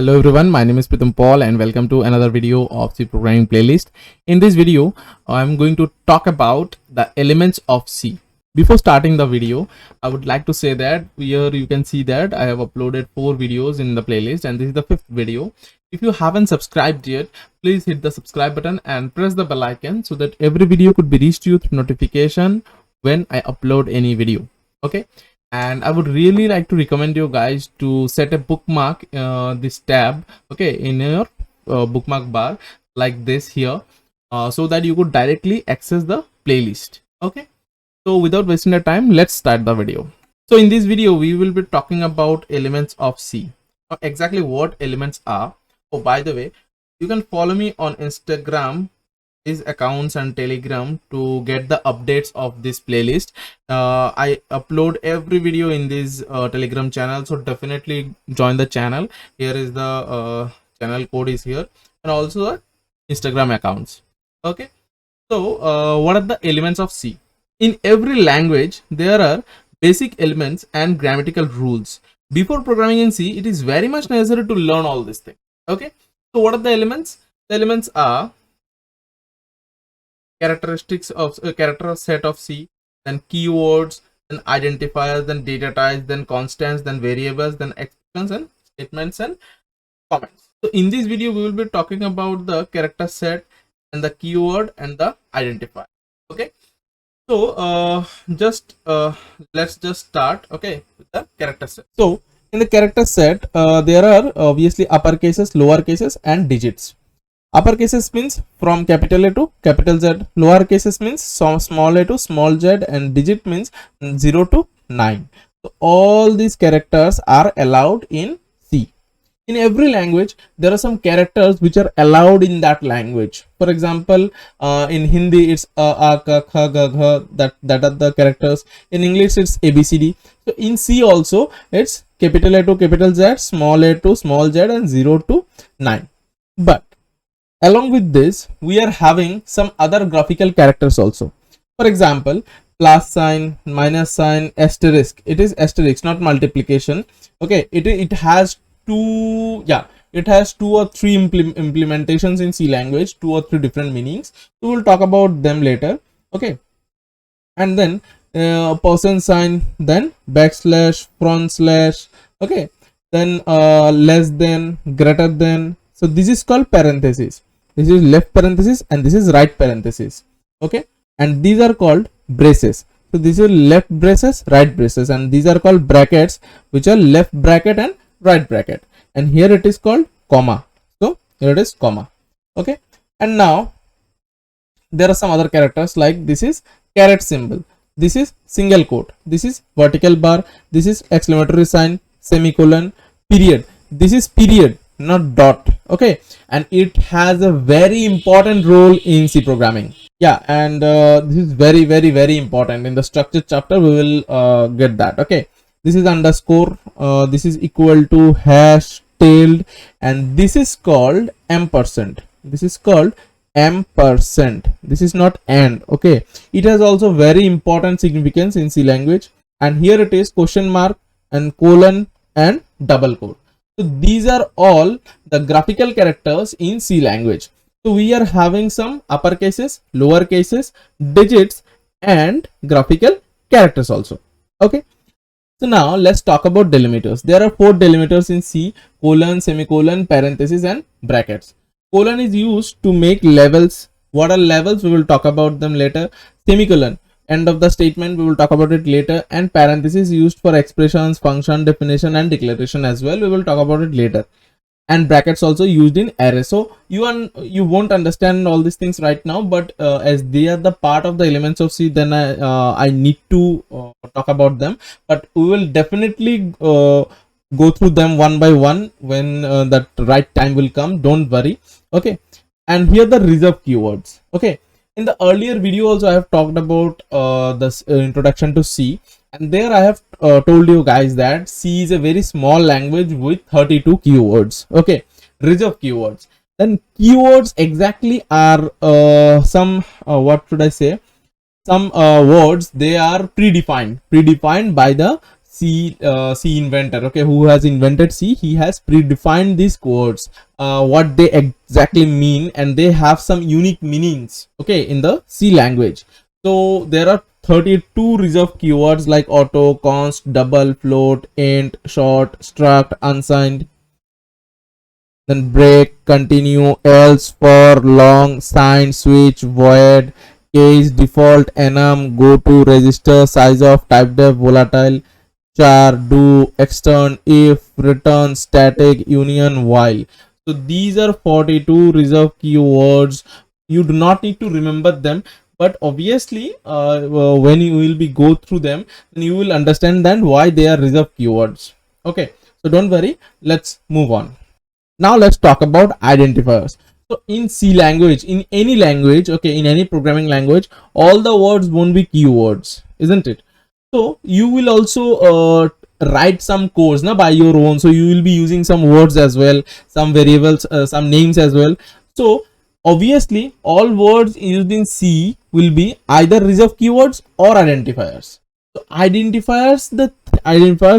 Hello everyone, my name is Pritam Paul and welcome to another video of C programming playlist. In this video, I'm going to talk about the elements of C. Before starting the video, I would like to say that here you can see that I have uploaded 4 videos in the playlist and this is the 5th video. If you haven't subscribed yet, please hit the subscribe button and press the bell icon so that every video could be reached to you through notification when I upload any video. Okay. And I would really like to recommend you guys to set a bookmark this tab, okay, in your bookmark bar like this here, so that you could directly access the playlist. Okay, so without wasting the time, let's start the video. So in this video we will be talking about elements of C. Exactly what elements are. Oh, by the way, you can follow me on Instagram, these accounts, and Telegram to get the updates of this playlist. I upload every video in this Telegram channel, so definitely join the channel. Here is the channel code is here, and also the Instagram accounts. Okay, so what are the elements of C? In every language there are basic elements and grammatical rules. Before programming in C, it is very much necessary to learn all these things. Okay, so what are the elements? The elements are characteristics of a character set of C, then keywords, then identifiers, then data types, then constants, then variables, then expressions and statements and comments. So in this video we will be talking about the character set and the keyword and the identifier. Okay, so let's just start, okay, with the character set. So in the character set there are obviously uppercases, lower cases and digits. Upper cases means from capital A to capital Z, lower cases means small a to small z, and digit means 0 to 9. So all these characters are allowed in C. In every language there are some characters which are allowed in that language. For example, in Hindi it's a, ka, kha, ga, gha, that are the characters. In English it's ABCD. So in C also it's capital A to capital Z, small a to small z, and 0 to 9. But along with this, we are having some other graphical characters also. For example, plus sign, minus sign, asterisk. It is asterisk, not multiplication. Okay, it has two or three implementations in C language, 2 or 3 different meanings. We will talk about them later. Okay, and then person sign, then backslash, front slash. Okay, then less than, greater than. So this is called parenthesis. This is left parenthesis and this is right parenthesis. Okay, and these are called braces. So this is left braces, right braces, and these are called brackets, which are left bracket and right bracket. And here it is called comma. So here it is comma. Okay, and now there are some other characters like this is caret symbol, this is single quote, this is vertical bar, this is exclamatory sign, semicolon, period. This is period, not dot. Okay, and it has a very important role in C programming. Yeah, and this is very important. In the structure chapter we will get that. Okay, this is underscore, this is equal to, hash, tailed, and this is called ampersand. This is called ampersand. This is not and. Okay, it has also very important significance in C language. And here it is question mark and colon and double quote. So these are all the graphical characters in C language. So we are having some upper cases, lower cases, digits, and graphical characters also. Okay, so now let's talk about delimiters. There are 4 delimiters in C: colon, semicolon, parenthesis, and brackets. Colon is used to make levels. What are levels? We will talk about them later. Semicolon, end of the statement, we will talk about it later. And parenthesis used for expressions, function, definition, and declaration as well. We will talk about it later. And brackets also used in array. So you won't understand all these things right now, but as they are the part of the elements of C, then I need to talk about them. But we will definitely go through them one by one when that right time will come. Don't worry. Okay, and here the reserved keywords. Okay, in the earlier video also I have talked about this introduction to C, and there I have told you guys that C is a very small language with 32 keywords. Okay, reserved keywords. Then keywords exactly are some what should I say, some words they are predefined by the C inventor, okay, who has invented C, he has predefined these codes, what they exactly mean, and they have some unique meanings, okay, in the C language. So there are 32 reserved keywords like auto, const, double, float, int, short, struct, unsigned, then break, continue, else, for, long, sign, switch, void, case, default, enum, go to, register, size of, type def, volatile, char, do, extern, if, return, static, union, while. So these are 42 reserved keywords. You do not need to remember them, but obviously when you will be go through them, then you will understand then why they are reserved keywords. Okay, so don't worry, let's move on. Now let's talk about identifiers. So in C language, in any language, okay, in any programming language, all the words won't be keywords, isn't it? So you will also write some codes by your own. So you will be using some words as well, some variables, some names as well. So obviously all words used in C will be either reserved keywords or identifiers. So identifiers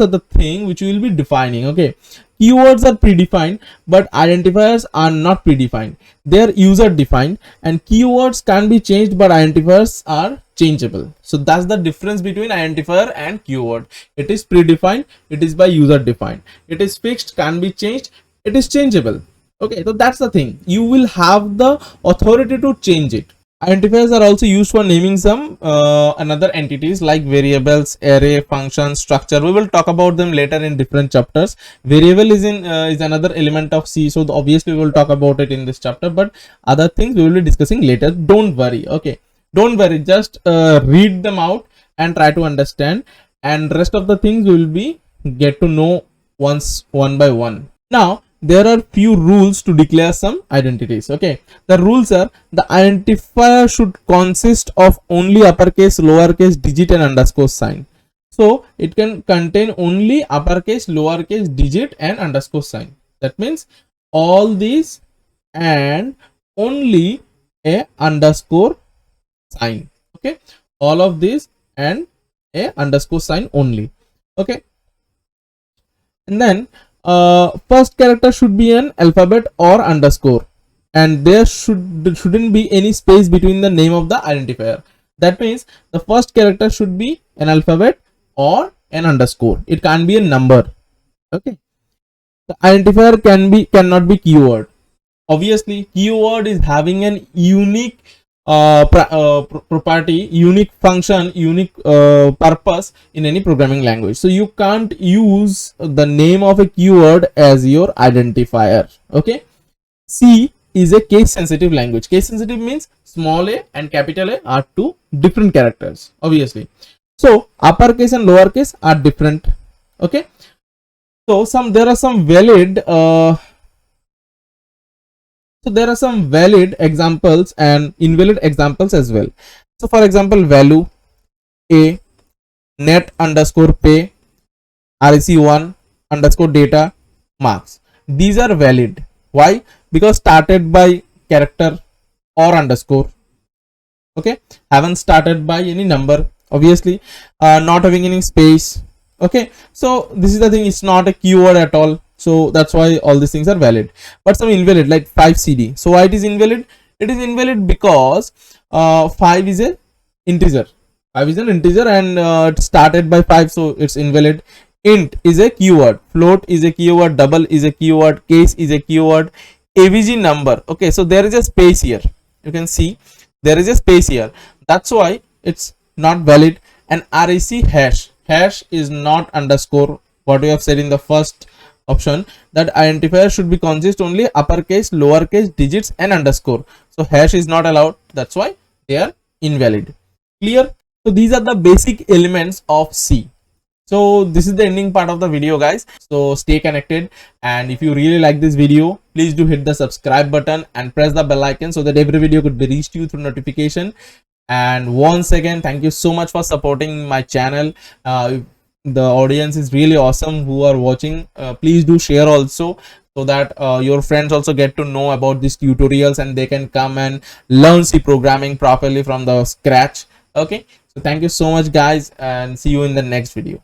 are the thing which we will be defining. Okay, keywords are predefined, but identifiers are not predefined. They are user defined, and keywords can be changed, but identifiers are changeable. So that's the difference between identifier and keyword. It is predefined, it is by user defined. It is fixed, can be changed, it is changeable. Okay, so that's the thing. You will have the authority to change it. Identifiers are also used for naming some another entities like variables, array, function, structure. We will talk about them later in different chapters. Variable is another element of C, so obviously we will talk about it in this chapter, but other things we will be discussing later. Don't worry, okay, don't worry, just read them out and try to understand, and rest of the things we will be get to know one by one. Now there are few rules to declare some identities. Okay, the rules are: the identifier should consist of only uppercase, lowercase, digit and underscore sign. So it can contain only uppercase, lowercase, digit and underscore sign. That means all these and only a underscore sign. Okay, all of these and a underscore sign only. Okay, and then first character should be an alphabet or underscore, and there shouldn't be any space between the name of the identifier. That means the first character should be an alphabet or an underscore. It can't be a number. Okay, the identifier cannot be keyword. Obviously keyword is having an unique property, unique function, unique purpose in any programming language. So you can't use the name of a keyword as your identifier. Okay, C is a case sensitive language. Case sensitive means small a and capital A are two different characters, obviously. So uppercase and lowercase are different. Okay, so there are some valid examples and invalid examples as well. So for example, value a, net underscore pay, rec1 underscore data, marks. These are valid. Why? Because started by character or underscore. Okay, haven't started by any number, obviously, not having any space. Okay, so this is the thing, it's not a keyword at all. So that's why all these things are valid. But some invalid, like 5cd. So why it is invalid? It is invalid because 5 is an integer. 5 is an integer and it started by 5, so it's invalid. Int is a keyword, float is a keyword, double is a keyword, case is a keyword, avg number. Okay, so there is a space here. You can see there is a space here. That's why it's not valid. And rec hash is not underscore. What we have said in the first option, that identifier should be consist only uppercase, lowercase, digits and underscore. So hash is not allowed. That's why they are invalid. Clear? So these are the basic elements of C. So this is the ending part of the video, guys. So stay connected, and if you really like this video, please do hit the subscribe button and press the bell icon so that every video could be reached you through notification. And once again, thank you so much for supporting my channel. The audience is really awesome who are watching. Please do share also, so that your friends also get to know about these tutorials and they can come and learn C programming properly from the scratch. Okay, so thank you so much, guys, and see you in the next video.